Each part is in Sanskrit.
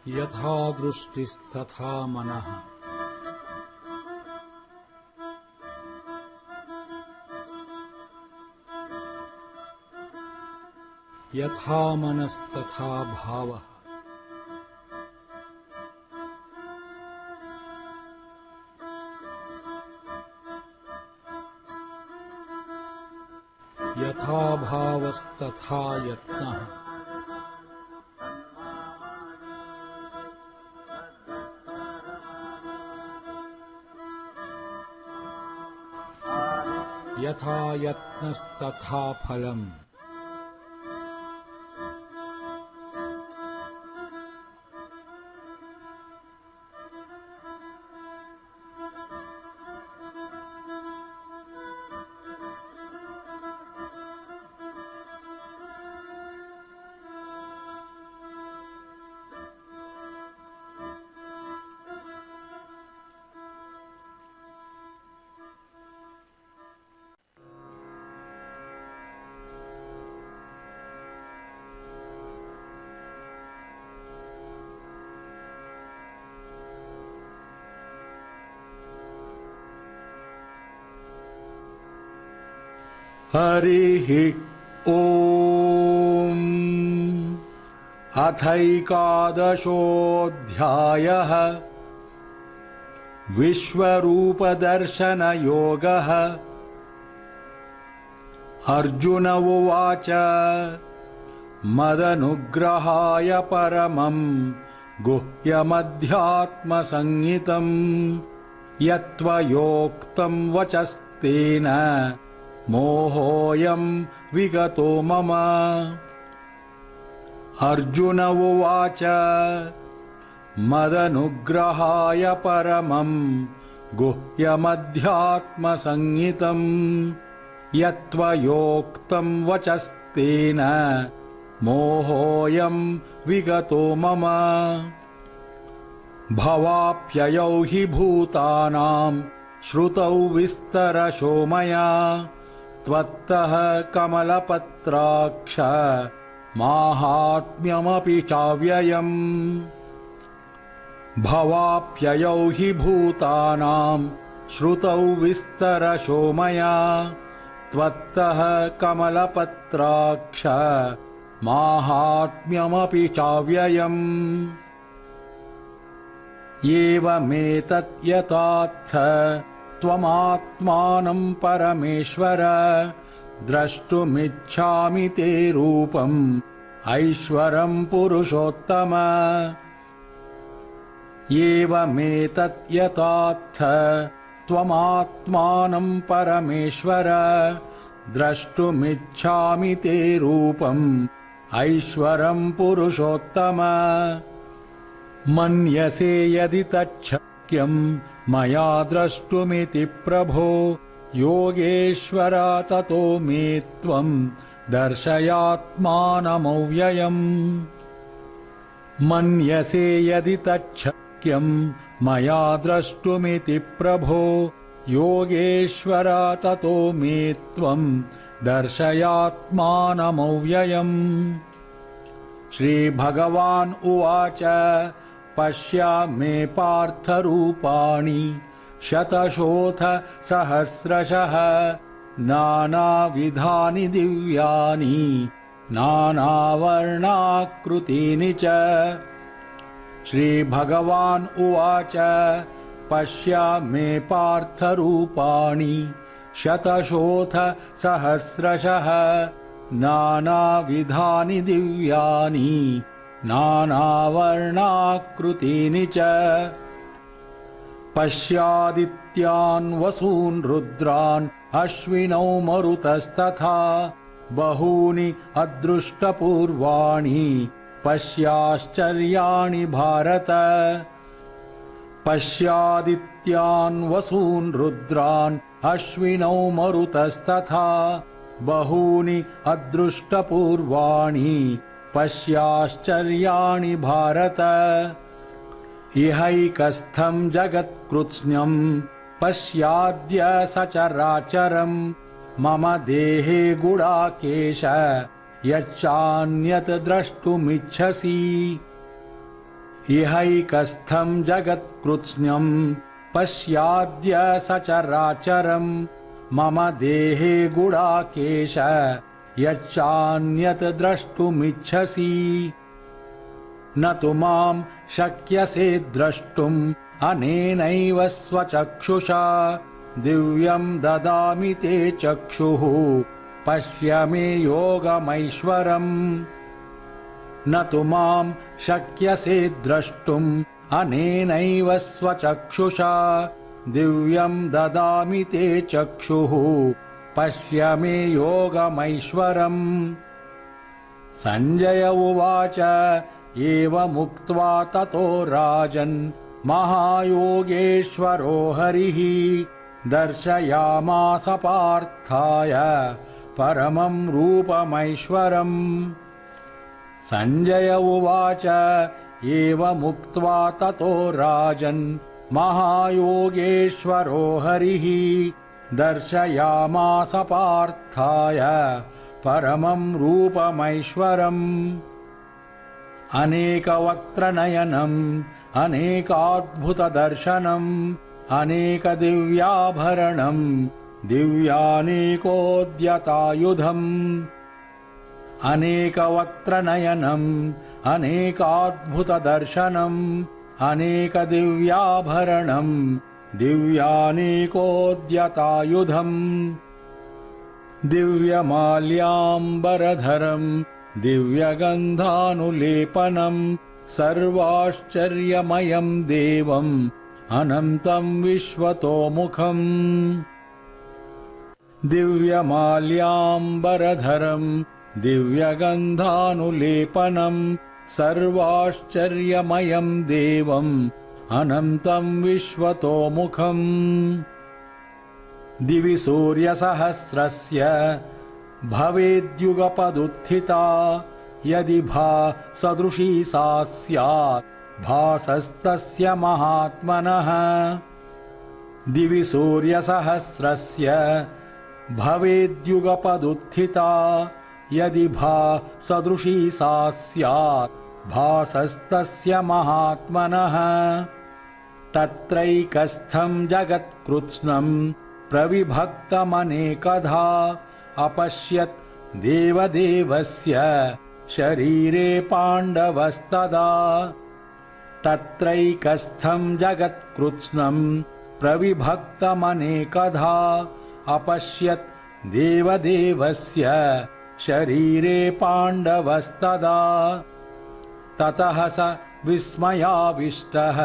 यथा दृष्टिस्तथा मनः। यथा मनस्तथा भावः। यथा भावस्तथा यत्नः। यथा यत्नस्तथा फलम्। हरिः ॐ। अथैकादशोऽध्यायः। विश्वरूपदर्शनयोगः। अर्जुन उवाच मदनुग्रहाय परमं गुह्यमध्यात्मसंहितं यत्त्वयोक्तं वचस्तेन मोहोऽयं विगतो मम। अर्जुन उवाच मदनुग्रहाय परमं गुह्यमध्यात्मसंहितं यत्त्वयोक्तं वचस्तेन मोहोऽयं विगतो मम। भवाप्ययौ हि भूतानां श्रुतौ विस्तरशो मया त्वत्तः कमलपत्राक्ष माहात्म्यमपि चाव्ययम्। भवाप्ययौ हि भूतानां श्रुतौ विस्तरशो मया त्वत्तः कमलपत्राक्ष माहात्म्यमपि चाव्ययम्। एवमेतत् यथार्थ त्वमात्मानं परमेश्वर द्रष्टुमिच्छामि ते रूपम् ऐश्वरं पुरुषोत्तम। एवमेतत् यथार्थ त्वमात्मानं परमेश्वर द्रष्टुमिच्छामि ते रूपम् ऐश्वरं पुरुषोत्तम। मन्यसे यदि तच्छक्यं मया द्रष्टुमिति प्रभो योगेश्वर ततो मे त्वं दर्शयात्मानमव्ययम्। मन्यसे यदि तच्छक्यं मया द्रष्टुमिति प्रभो योगेश्वर ततो मे त्वं दर्शयात्मानमव्ययम्। श्रीभगवान् उवाच पश्यामे पार्थरूपाणि शतशोऽथ सहस्रशः नानाविधानि दिव्यानि नानावर्णाकृतीनि च। श्रीभगवान् उवाच पश्यामे पार्थरूपाणि शतशोऽथ सहस्रशः नानाविधानि दिव्यानि नानावर्णाकृतीनि च। पश्यादित्यान् वसून् रुद्रान् अश्विनौ मरुतस्तथा बहूनि अदृष्टपूर्वाणि पश्याश्चर्याणि भारत। पश्यादित्यान् वसून् रुद्रान् अश्विनौ मरुतस्तथा बहूनि अदृष्टपूर्वाणि पश्याश्चर्याणि भारत। इहैकस्थं जगत्कृत्स्नं पश्याद्य सचराचरं मम देहे गुडाकेश यच्चान्यत् द्रष्टुमिच्छसि। इहैकस्थं जगत्कृत्स्नं पश्याद्य सचराचरं मम देहे गुडाकेश यच्चान्यत् द्रष्टुमिच्छसि न तु मां शक्यसे द्रष्टुम् अनेनैव स्वचक्षुषा दिव्यं ददामि ते चक्षुः पश्य मे योगमैश्वरम् न तु मां शक्यसे द्रष्टुम् अनेनैव स्वचक्षुषा दिव्यं ददामि ते चक्षुः पश्य मे योगमैश्वरम् सञ्जय उवाच एवमुक्त्वा ततो राजन् महायोगेश्वरो हरिः दर्शयामास पार्थाय परमं रूपमैश्वरम् सञ्जय उवाच एवमुक्त्वा ततो राजन् महायोगेश्वरो हरिः दर्शयामास पार्थाय परमं रूपमैश्वरम् अनेकवक्त्रनयनम् अनेकाद्भुतदर्शनम् अनेकदिव्याभरणम् दिव्यानेकोद्यतायुधम् अनेकवक्त्रनयनम् अनेकाद्भुतदर्शनम् अनेकदिव्याभरणम् दिव्यानेकोद्यतायुधम् दिव्यमाल्याम्बरधरम् दिव्यगन्धानुलेपनम् सर्वाश्चर्यमयम् देवम् अनन्तम् विश्वतोमुखम् दिव्यमाल्याम्बरधरम् दिव्यगन्धानुलेपनम् सर्वाश्चर्यमयम् देवम् अनन्तम् विश्वतोमुखम् दिवि सूर्यसहस्रस्य भवेद्युगपदुत्थिता यदि भासदृशी सा स्यात् भासस्तस्य महात्मनः दिवि सूर्यसहस्रस्य भवेद्युगपदुत्थिता यदि भासदृशी सा स्यात् भासस्तस्य महात्मनः तत्रैकस्थं जगत्कृत्स्नं प्रविभक्तमनेकधा अपश्यत् देवदेवस्य शरीरे पाण्डवस्तदा तत्रैकस्थं जगत्कृत्स्नं प्रविभक्तमनेकधा अपश्यत् देवदेवस्य शरीरे पाण्डवस्तदा ततः स विस्मयाविष्टः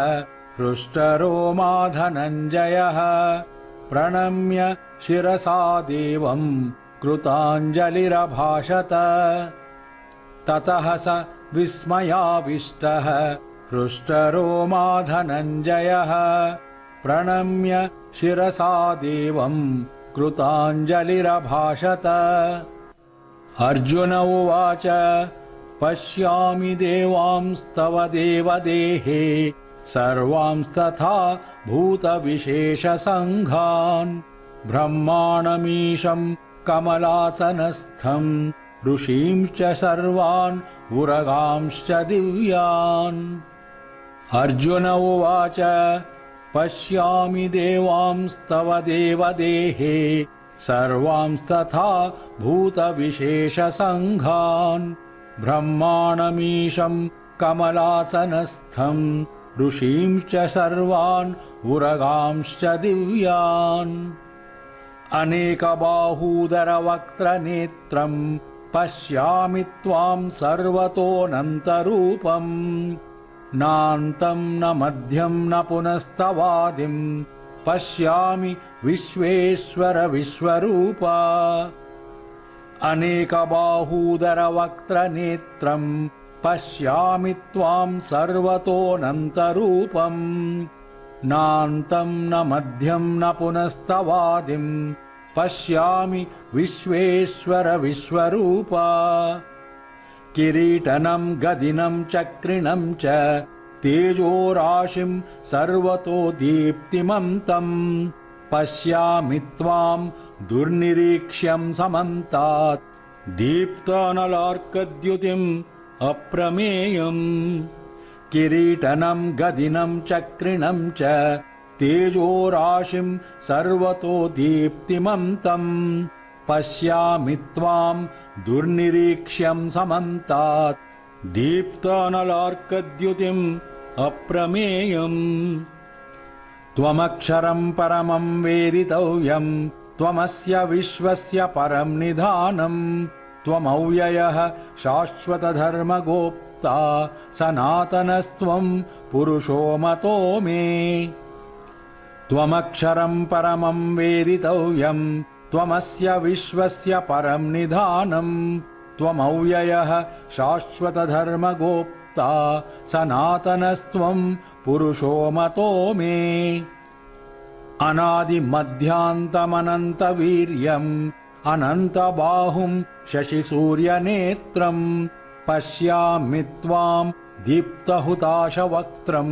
हृष्टरोमा धनञ्जयः प्रणम्य शिरसा देवं कृताञ्जलिरभाषत ततः स विस्मयाविष्टः हृष्टरोमा धनञ्जयः प्रणम्य शिरसा देवं कृताञ्जलिरभाषत अर्जुन उवाच पश्यामि देवांस्तव देवदेहे सर्वांस्तथा भूतविशेषसङ्घान् ब्रह्माणमीशं कमलासनस्थं ऋषींश्च सर्वान् उरगांश्च दिव्यान् अर्जुन उवाच पश्यामि देवांस्तव देवदेहे सर्वांस्तथा भूतविशेषसङ्घान् ब्रह्माणमीशं कमलासनस्थं ऋषींश्च सर्वान् उरगांश्च दिव्यान् अनेकबाहूदरवक्त्रनेत्रं पश्यामि त्वां सर्वतोऽनन्तरूपम् नान्तं न मध्यं न पुनस्तवादिं पश्यामि विश्वेश्वर विश्वरूपा अनेकबाहूदरवक्त्रनेत्रं पश्यामि त्वां सर्वतोऽनन्तरूपम् नान्तं न मध्यं न पुनस्तवादिं पश्यामि विश्वेश्वर विश्वरूपा किरीटनं गदिनं चक्रिणं च तेजोराशिं सर्वतो दीप्तिमन्तं पश्यामि त्वां दुर्निरीक्ष्यं समन्तात् दीप्तानलार्कद्युतिम् अप्रमेयम् किरीटनं गदिनं चक्रिणं च तेजोराशिं सर्वतो दीप्तिमन्तम् पश्यामि त्वां दुर्निरीक्ष्यं समन्तात् दीप्तानलार्कद्युतिम् अप्रमेयम् त्वमक्षरं परमं वेदितव्यं त्वमस्य विश्वस्य परं निधानं त्वमव्ययः शाश्वतधर्मगोप्ता सनातनस्त्वं पुरुषो मतो मे त्वमक्षरं परमं वेदितव्यं त्वमस्य विश्वस्य परं निधानं त्वमव्ययः शाश्वतधर्मगोप्ता सनातनस्त्वं पुरुषो मतो मे अनादिमध्यान्तमनन्तवीर्यम् अनन्तबाहुं शशिसूर्यनेत्रं पश्यामि त्वां दीप्तहुताशवक्त्रं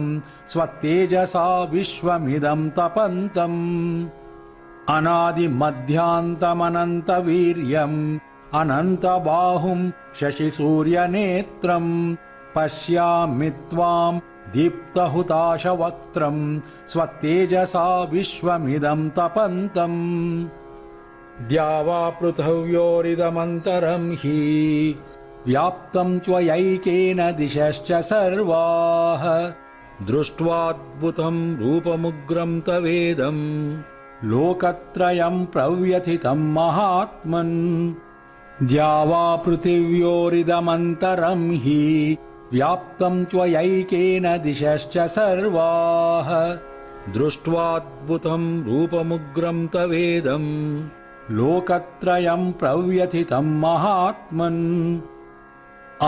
स्वतेजसा विश्वमिदं तपन्तम् अनादिमध्यान्तमनन्तवीर्यम् अनन्तबाहुं शशिसूर्यनेत्रं पश्यामि त्वां दीप्तहुताशवक्त्रं स्वतेजसा विश्वमिदं तपन्तम् द्यावा पृथिव्योरिदमन्तरं हि व्याप्तं त्वयैकेन दिशश्च सर्वाः दृष्ट्वाद्भुतं रूपमुग्रं तवेदम् लोकत्रयं प्रव्यथितं महात्मन् द्यावा पृथिव्योरिदमन्तरं हि व्याप्तं त्वयैकेन दिशश्च सर्वाः दृष्ट्वाद्भुतं रूपमुग्रं तवेदम् लोकत्रयं प्रव्यथितं महात्मन्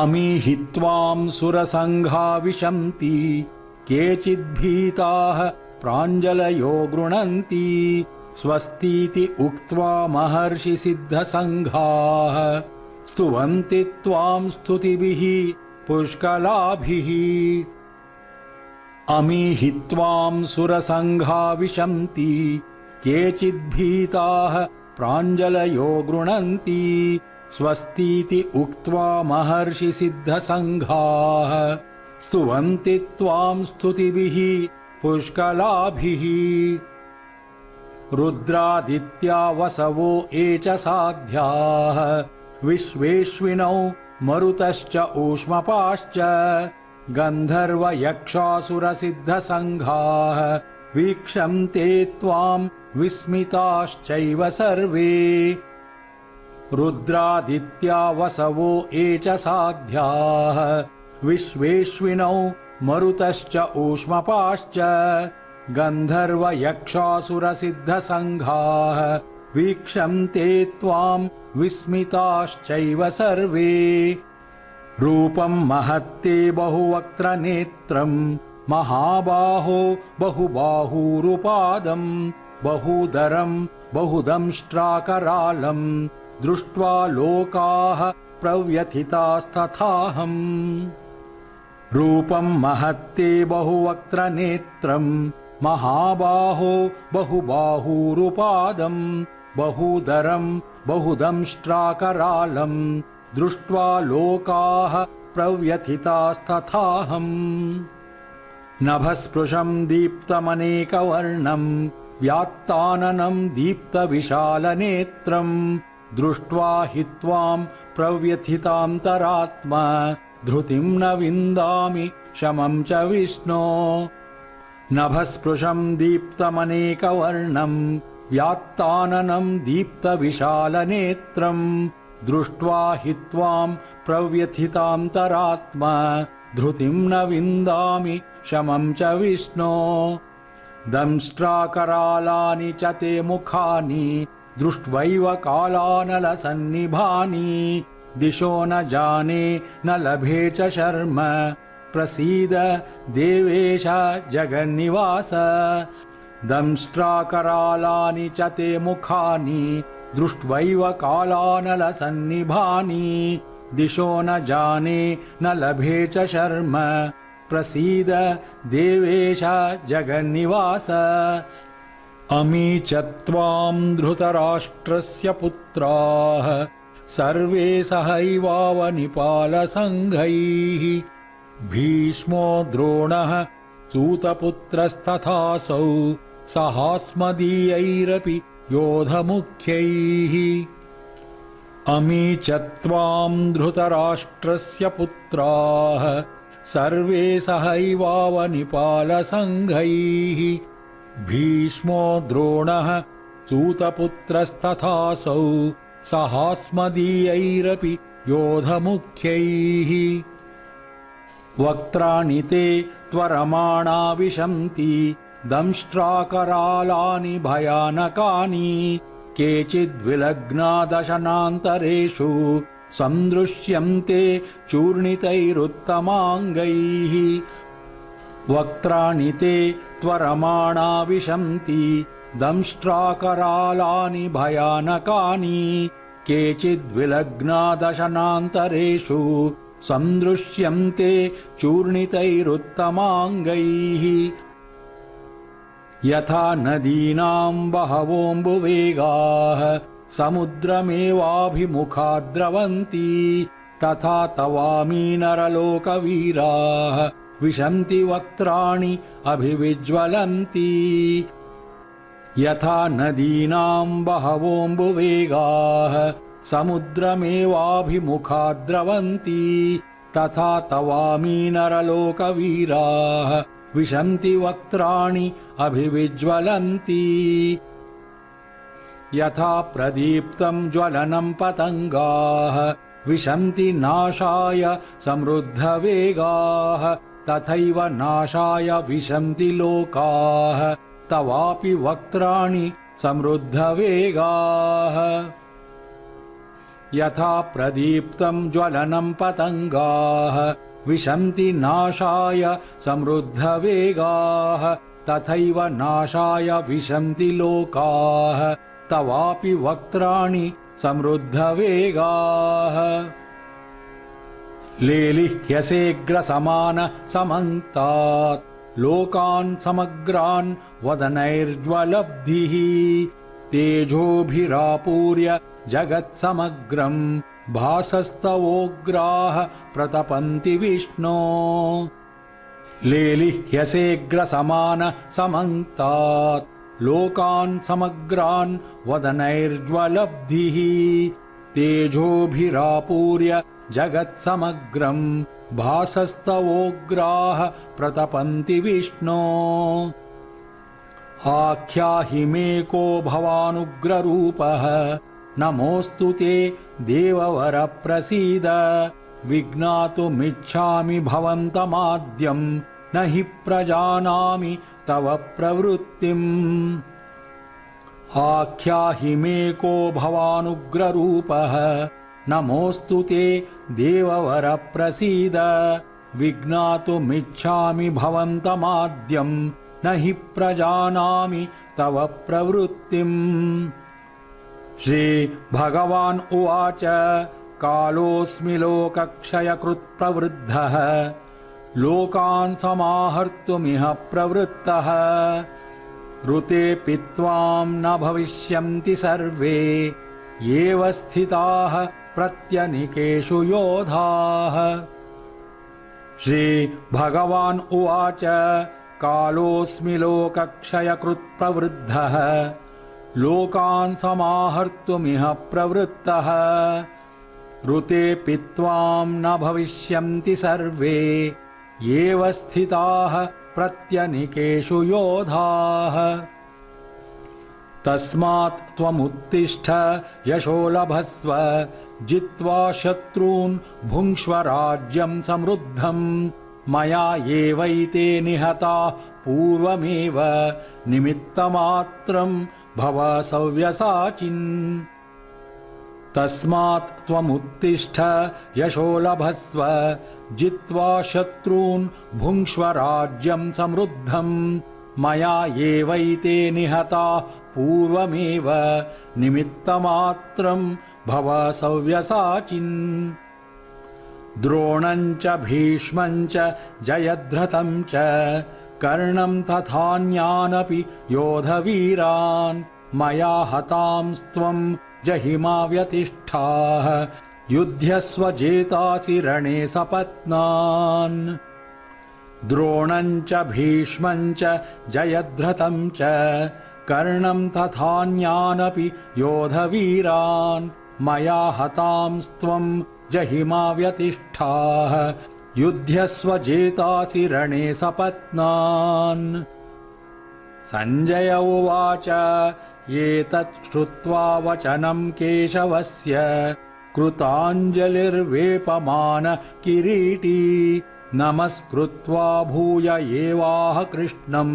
अमीहि त्वां सुरसङ्घा विशन्ति केचिद्भीताः प्राञ्जलयो गृह्णन्ति स्वस्तीति उक्त्वा महर्षिसिद्धसङ्घाः स्तुवन्ति त्वां स्तुतिभिः पुष्कलाभिः अमीहि त्वां सुरसङ्घा विशन्ति केचिद्भीताः प्राञ्जलयो गृह्णन्ति स्वस्तीति उक्त्वा महर्षिसिद्धसङ्घाः स्तुवन्ति त्वां स्तुतिभिः पुष्कलाभिः रुद्रादित्या वसवो ये च साध्याः विश्वेश्विनौ मरुतश्च ऊष्मपाश्च गन्धर्वयक्षासुरसिद्धसङ्घाः वीक्षन्ते त्वां विस्मिताश्चैव सर्वे रुद्रादित्या वसवो ये च साध्याः विश्वेश्विनौ मरुतश्च ऊष्मपाश्च गन्धर्वयक्षासुरसिद्धसङ्घाः वीक्षन्ते त्वां विस्मिताश्चैव सर्वे रूपं महत्ते बहुवक्त्रनेत्रं महाबाहो बहुबाहूरुपादं बहुदरं बहुदंष्ट्राकरालं दृष्ट्वा लोकाः प्रव्यथितास्तथाहम् रूपं महत्ते बहुवक्त्रनेत्रं महाबाहो बहुबाहूरुपादं बहुदरं बहुदंष्ट्राकरालं दृष्ट्वा लोकाः प्रव्यथितास्तथाहम् नभस्पृशं दीप्तमनेकवर्णं व्यात्ताननं दीप्तविशालनेत्रं दृष्ट्वा हि त्वां प्रव्यथितान्तरात्मा धृतिं न विन्दामि शमं च विष्णो नभस्पृशं दीप्तमनेकवर्णं व्यात्ताननं दीप्तविशालनेत्रं दृष्ट्वा हि त्वां प्रव्यथितान्तरात्मा धृतिं न विन्दामि शमं च विष्णो दंष्ट्राकरालानि च ते मुखानि दृष्ट्वैव कालानलसन्निभानि दिशो न जाने न लभे च शर्म प्रसीद देवेश जगन्निवास दंष्ट्राकरालानि च ते मुखानि दृष्ट्वैव कालानलसन्निभानि दिशो न जाने न लभे च शर्म प्रसीद देवेश जगन्निवास अमी च त्वां धृतराष्ट्रस्य पुत्राः सर्वे सहैवावनिपालसङ्घैः भीष्मो द्रोणः सूतपुत्रस्तथासौ सहास्मदीयैरपि योधमुख्यैः अमी च त्वां धृतराष्ट्रस्य पुत्राः सर्वे सहैवावनिपालसङ्घैः भीष्मो द्रोणः सूतपुत्रस्तथासौ सहास्मदीयैरपि योधमुख्यैः वक्त्राणि ते त्वरमाणा विशन्ति दंष्ट्राकरालानि भयानकानि केचिद्विलग्ना दशनान्तरेषु सन्दृश्यन्ते चूर्णितैरुत्तमाङ्गैः वक्त्राणि ते त्वरमाणा विशन्ति दंष्ट्राकरालानि भयानकानि केचिद्विलग्ना दशनान्तरेषु सन्दृश्यन्ते चूर्णितैरुत्तमाङ्गैः यथा नदीनां बहवोऽम्बुवेगाः समुद्रमेवाभिमुखा द्रवन्ति तथा तवामी नरलोकवीराः विशन्ति वक्त्राणि अभिविज्वलन्ति यथा नदीनां बहवोऽम्बुवेगाः समुद्रमेवाभिमुखा द्रवन्ति तथा तवामी नरलोकवीराः विशन्ति वक्त्राणि अभिविज्वलन्ति यथा प्रदीप्तं ज्वलनं पतङ्गाः विशन्ति नाशाय समृद्धवेगाः तथैव नाशाय विशन्ति लोकाः तवापि वक्त्राणि समृद्धवेगाः यथा प्रदीप्तं ज्वलनं पतङ्गाः विशन्ति नाशाय समृद्धवेगाः तथैव नाशाय विशन्ति लोकाः तवापि वक्त्राणि समृद्धवेगाः लेलिह्यसेऽग्रसमान समन्तात् लोकान् समग्रान् वदनैर्ज्वलब्धिः तेजोभिरापूर्य जगत्समग्रं भासस्तवोग्राः प्रतपन्ति विष्णो लेलिह्यसेऽग्रसमान समन्तात् लोकान् समग्रान् वदनैर्ज्वलब्धिः तेजोभिरापूर्य जगत्समग्रं भासस्तवोग्राः प्रतपन्ति विष्णो आख्याहि मे को भवानुग्ररूपः नमोऽस्तु ते देववर प्रसीद विज्ञातुमिच्छामि भवन्तमाद्यं न हि प्रजानामि तव प्रवृत्तिम् आख्याहि मे को भवानुग्ररूपः नमोऽस्तु ते देववर प्रसीद विज्ञातुमिच्छामि भवन्तमाद्यं न हि प्रजानामि तव प्रवृत्तिम् श्रीभगवान् उवाच कालोऽस्मि लोकक्षयकृत् प्रवृद्धः लोकान् समाहर्तुमिह प्रवृत्तः ऋतेऽपि त्वां न भविष्यन्ति सर्वे एव स्थिताः प्रत्यनिकेषु योधाः श्रीभगवान् उवाच कालोऽस्मि लोकक्षयकृत् प्रवृद्धः लोकान् समाहर्तुमिह प्रवृत्तः ऋतेऽपि त्वां न भविष्यन्ति सर्वे एव स्थिताः प्रत्यनिकेषु योधाः तस्मात् त्वमुत्तिष्ठ यशो लभस्व जित्वा शत्रून् भुङ्क्ष्व राज्यं समृद्धं मया एवैते निहताः पूर्वमेव निमित्तमात्रं भव सव्यसाचिन् तस्मात् त्वमुत्तिष्ठ यशो लभस्व जित्वा शत्रून् भुङ्क्ष्व राज्यं समृद्धं मया एवैते निहताः पूर्वमेव निमित्तमात्रं भव सव्यसाचिन् द्रोणं च भीष्मं च जयद्रथं च कर्णं तथान्यानपि योधवीरान् मया हतांस्त्वं जहिमा व्यतिष्ठाः युध्यस्व जेतासि रणे सपत्नान् द्रोणं च भीष्मं च जयद्रथं च कर्णं तथान्यानपि योधवीरान् मया हतांस्त्वं जहिमा व्यतिष्ठाः युध्यस्व जेतासि रणे सपत्नान्। सञ्जय उवाच एतत् श्रुत्वा वचनं केशवस्य कृताञ्जलिर्वेपमान किरीटी नमस्कृत्वा भूय एवाह कृष्णं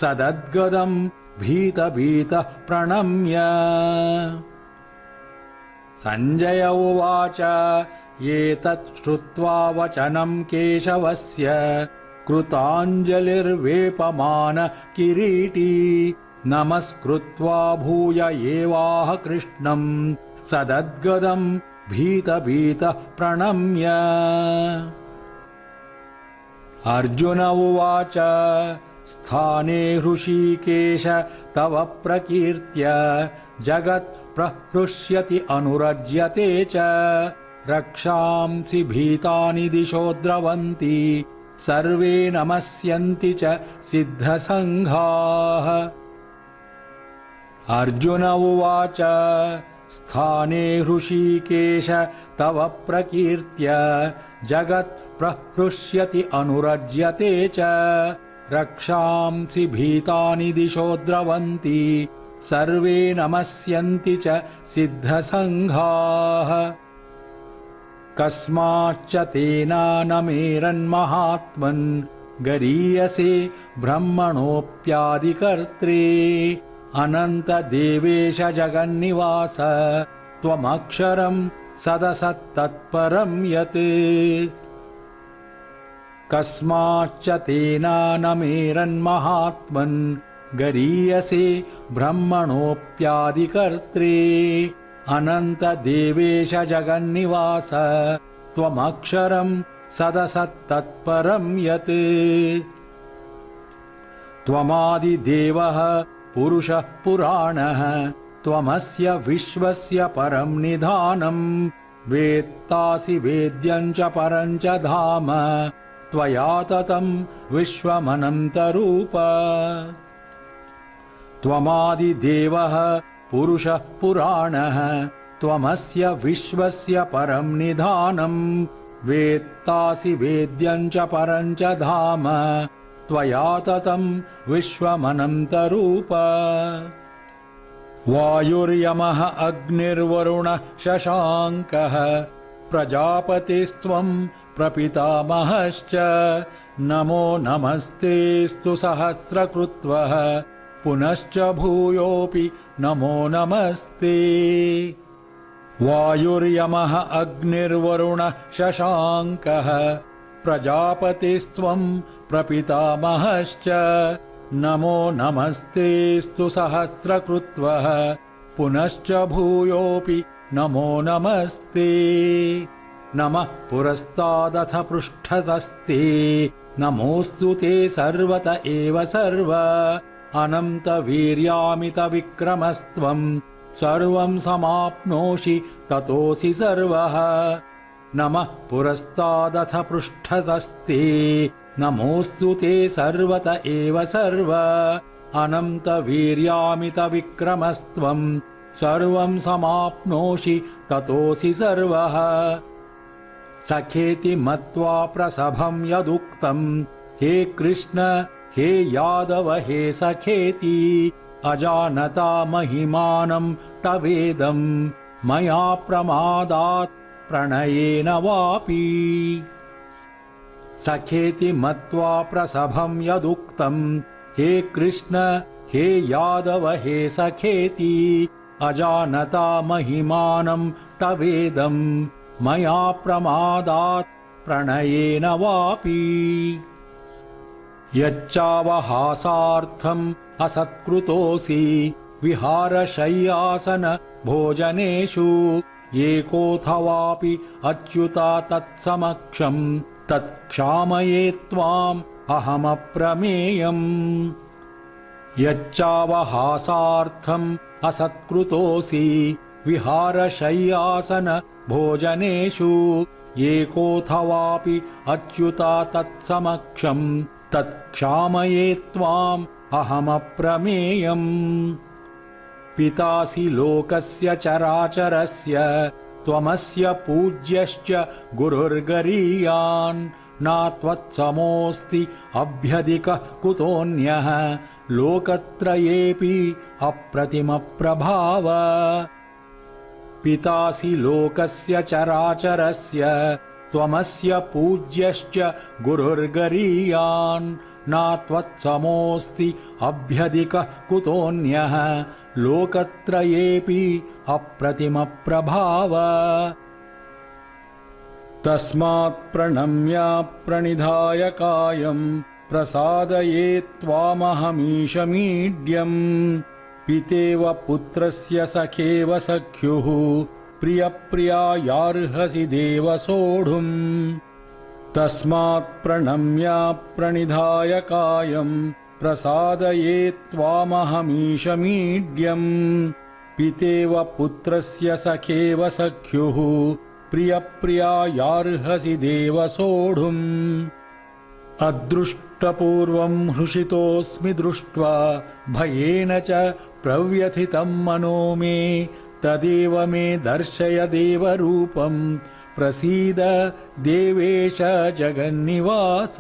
सदद्गदं भीतभीतः प्रणम्य। सञ्जय उवाच एतत् श्रुत्वा वचनं केशवस्य कृताञ्जलिर्वेपमान किरीटी नमस्कृत्वा भूय एवाह कृष्णं सदद्गदं भीतभीतः प्रणम्य। अर्जुन उवाच स्थाने हृषीकेश तव प्रकीर्त्य जगत् प्रहृष्यति अनुरज्यते च रक्षांसि भीतानि दिशो द्रवन्ति सर्वे नमस्यन्ति च सिद्धसङ्घाः। अर्जुन उवाच स्थाने हृषीकेश तव प्रकीर्त्य जगत् प्रहृष्यति अनुरज्यते च रक्षांसि भीतानि दिशो द्रवन्ति सर्वे नमस्यन्ति च सिद्धसङ्घाः। कस्माच्च तेनानमेरन्महात्मन् गरीयसे ब्रह्मणोऽप्यादिकर्त्रे अनन्तदेवेश जगन्निवास त्वमक्षरं सदसत्तत्परं यत्। कस्माच्च तेनानमेरन्महात्मन् गरीयसे ब्रह्मणोऽप्यादिकर्त्रे अनन्तदेवेश जगन्निवास त्वमक्षरं सदसत्तत्परं यत्। त्वमादिदेवः पुरुषः पुराणः त्वमस्य विश्वस्य परं निधानं वेत्तासि वेद्यं च परं च धाम त्वया ततं विश्वमनन्तरूप। त्वमादिदेवः पुरुषः पुराणः त्वमस्य विश्वस्य परं निधानं वेत्तासि वेद्यं च परं च धाम त्वया ततं विश्वमनन्तरूप। वायुर्यमः अग्निर्वरुणः शशाङ्कः प्रजापतिस्त्वं प्रपितामहश्च नमो नमस्तेऽस्तु सहस्रकृत्वः पुनश्च भूयोऽपि नमो नमस्ते। वायुर्यमः अग्निर्वरुणः शशाङ्कः प्रजापतिस्त्वं प्रपितामहश्च नमो नमस्तेऽस्तु सहस्रकृत्वः पुनश्च भूयोऽपि नमो नमस्ते। नमः पुरस्तादथ पृष्ठतस्ते नमोऽस्तु ते सर्वत एव सर्व अनन्तवीर्यामितविक्रमस्त्वं सर्वं समाप्नोषि ततोऽसि सर्वः। नमः पुरस्तादथ पृष्ठतस्ते नमोऽस्तु ते सर्वत एव सर्व अनन्तवीर्यामितविक्रमस्त्वं सर्वं समाप्नोषि ततोऽसि सर्वः। सखेति मत्वा प्रसभं यदुक्तं हे कृष्ण हे यादव हे सखेति अजानता महिमानं तवेदं मया प्रमादात् प्रणयेन वापि। सखेति मत्वा प्रसभं यदुक्तं हे कृष्ण हे यादव हे सखेति अजानता महिमानं तवेदं मया प्रमादात् प्रणयेन वापि। यच्चावहासार्थम् असत्कृतोऽसि विहारशय्यासन भोजनेषु एकोऽथवापि अच्युता तत्समक्षं तत्क्षामये त्वाम् अहमप्रमेयम्। यच्चावहासार्थम् असत्कृतोऽसि विहारशय्यासन भोजनेषु एकोऽथवापि अच्युता तत्समक्षं तत्क्षामये त्वाम् अहमप्रमेयम् पितासि लोकस्य चराचरस्य त्वमस्य पूज्यश्च गुरुर्गरीयान् नात्वत्समोऽस्ति अभ्यधिकः कुतोऽन्यः लोकत्रयेऽपि अप्रतिमप्रभाव पितासि लोकस्य चराचरस्य त्वमस्य पूज्यश्च गुरुर्गरीयान् नात्वत्समोऽस्ति अभ्यधिकः कुतोऽन्यः लोकत्रयेऽपि अप्रतिमप्रभाव तस्मात् प्रणम्य प्रणिधाय कायं प्रसादये त्वामहमीशमीड्यम् पितेव पुत्रस्य सखेव सख्युः प्रियप्रियायार्हसि देव सोढुम् तस्मात् प्रणम्य प्रणिधाय कायं प्रसादये त्वामहमीशमीड्यम् पितेव पुत्रस्य सखेव सख्युः प्रियप्रियायार्हसि देव सोढुम् अदृष्टपूर्वं हृषितोऽस्मि दृष्ट्वा भयेन च प्रव्यथितं मनो मे तदेव मे दर्शय देवरूपं प्रसीद देवेश जगन्निवास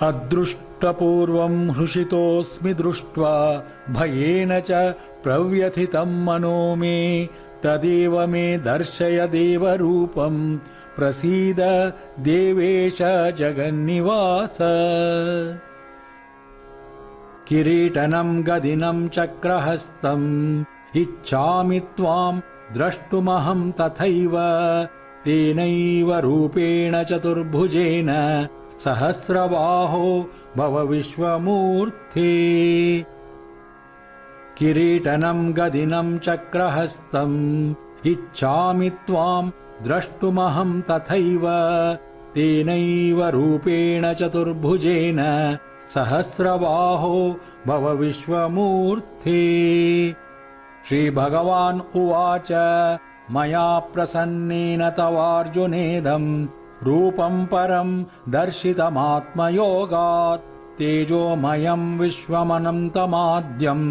अदृष्टपूर्वं हृषितोऽस्मि दृष्ट्वा भयेन च प्रव्यथितं मनो मे तदेव मे दर्शय देवरूपं प्रसीद देवेश जगन्निवास किरीटनं गदिनं चक्रहस्तम् इच्छामि त्वां द्रष्टुमहं तथैव तेनैव रूपेण चतुर्भुजेन सहस्रबाहो भव विश्वमूर्ते किरीटनं गदिनं चक्रहस्तम् इच्छामि त्वां द्रष्टुमहं तथैव तेनैव रूपेण चतुर्भुजेन सहस्रबाहो भव विश्वमूर्ते श्रीभगवान् उवाच मया प्रसन्नेन तवार्जुनेदं रूपं परं दर्शितमात्मयोगात् तेजोमयं विश्वमनन्तमाद्यं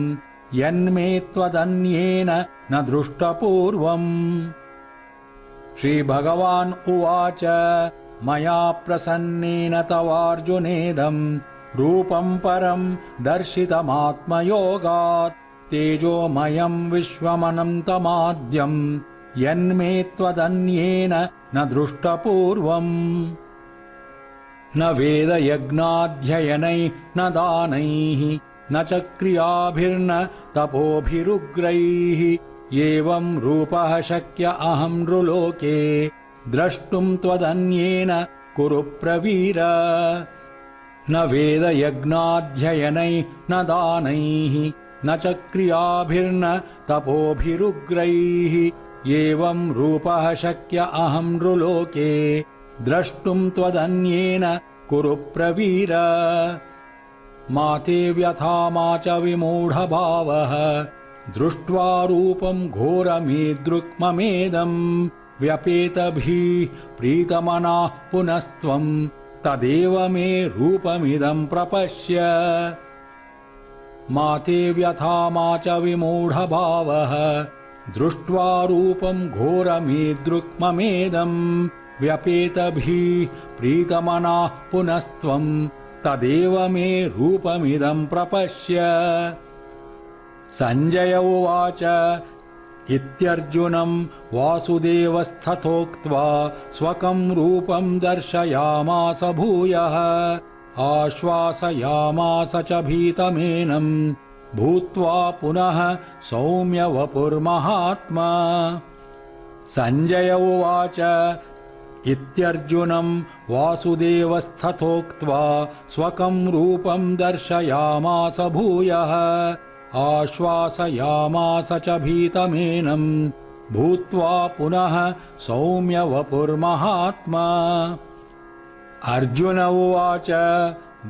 यन्मे त्वदन्येन न दृष्टपूर्वम् श्रीभगवान् उवाच मया प्रसन्नेन तवार्जुनेदं रूपं परं दर्शितमात्मयोगात् तेजोमयं विश्वमनन्तमाद्यं यन्मे त्वदन्येन न दृष्टपूर्वम् न वेदयज्ञाध्ययनैः न दानैः न च क्रियाभिर्न तपोभिरुग्रैः एवं रूपः शक्य अहं नृलोके द्रष्टुं त्वदन्येन कुरु प्रवीर न वेदयज्ञाध्ययनैः न दानैः न च क्रियाभिर्न तपोभिरुग्रैः एवं रूपः शक्य अहं नृलोके द्रष्टुं त्वदन्येन कुरु प्रवीर मा ते व्यथा मा च विमूढभावः दृष्ट्वा रूपं घोरमीदृक्ममेदं व्यपेतभिः प्रीतमनाः पुनस्त्वं तदेव मे रूपमिदं प्रपश्य मा ते व्यथा मा च विमूढभावः दृष्ट्वा रूपं घोरमीदृक्ममेदं व्यपेतभिः प्रीतमनाः पुनस्त्वं तदेव मे रूपमिदं प्रपश्य सञ्जय उवाच इत्यर्जुनं वासुदेवस्तथोक्त्वा स्वकं रूपं दर्शयामास भूयः आश्वासयामास च भीतमेनं भूत्वा पुनः सौम्य वपुर्महात्मा सञ्जय उवाच इत्यर्जुनं वासुदेवस्तथोक्त्वा स्वकं रूपं दर्शयामास भूयः आश्वासयामास च भीतमेनं भूत्वा पुनः सौम्य वपुर्महात्मा अर्जुन उवाच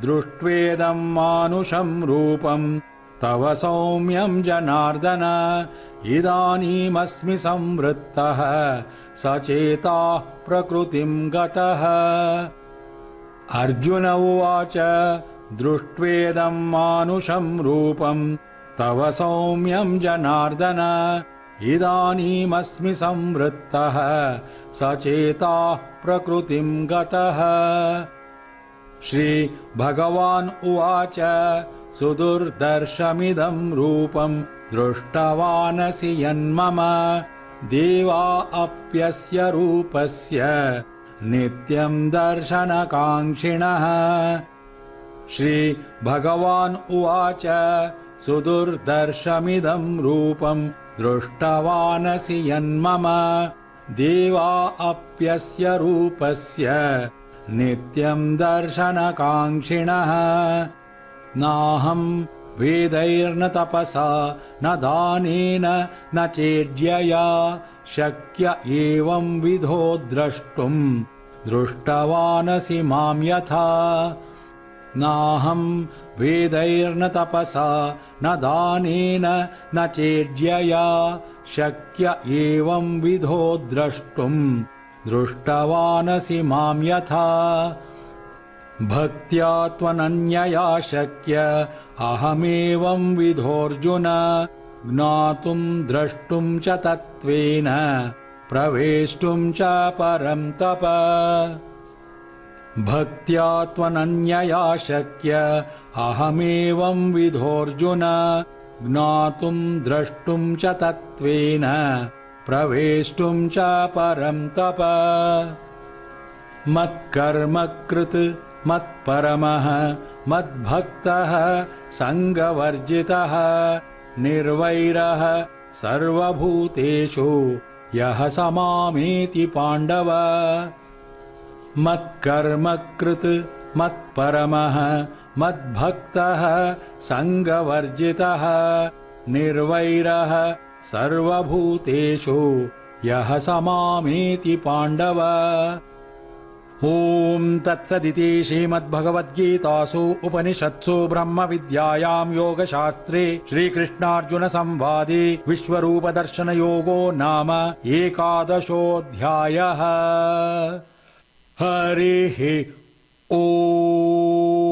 दृष्ट्वेदं मानुषं रूपं तव सौम्यं जनार्दन इदानीमस्मि संवृत्तः सचेताः प्रकृतिं गतः। अर्जुन उवाच दृष्ट्वेदं मानुषं रूपं तव सौम्यं जनार्दन इदानीमस्मि संवृत्तः सचेताः प्रकृतिं गतः। श्रीभगवान् उवाच सुदुर्दर्शमिदं रूपं दृष्टवानसि यन्मम देवा अप्यस्य रूपस्य नित्यं दर्शनकाङ्क्षिणः। श्रीभगवान् उवाच सुदुर्दर्शमिदं रूपं दृष्टवानसि यन्मम देवा अप्यस्य रूपस्य नित्यं दर्शनकाङ्क्षिणः। नाहं वेदैर्न तपसा न दानेन न चेज्यया शक्य एवं विधो द्रष्टुं दृष्टवानसि मां यथा। नाहं वेदैर्न तपसा न दानेन न चेज्यया शक्य एवं विधो द्रष्टुं दृष्टवानसि मां यथा। भक्त्या त्वनन्यया शक्य अहमेवं विधोऽर्जुन ज्ञातुं द्रष्टुं च तत्त्वेन प्रवेष्टुं च परं तप। भक्त्या त्वनन्यया शक्य अहमेवं विधोऽर्जुन ज्ञातुं द्रष्टुं च तत्त्वेन प्रवेष्टुं च परं तप। मत्कर्म कृत् मत्परमः मद्भक्तः सङ्गवर्जितः निर्वैरः सर्वभूतेषु यः स मामेति पाण्डव। मत्कर्म कृत् मत्परमः मद्भक्तः सङ्गवर्जितः निर्वैरः सर्वभूतेषु यः स मामेति पाण्डव। ॐ तत्सदिति श्रीमद्भगवद्गीतासु उपनिषत्सु ब्रह्मविद्यायां योगशास्त्रे श्रीकृष्णार्जुनसंवादे विश्वरूपदर्शनयोगो नाम 11ोऽध्यायः। हरिः ॐ।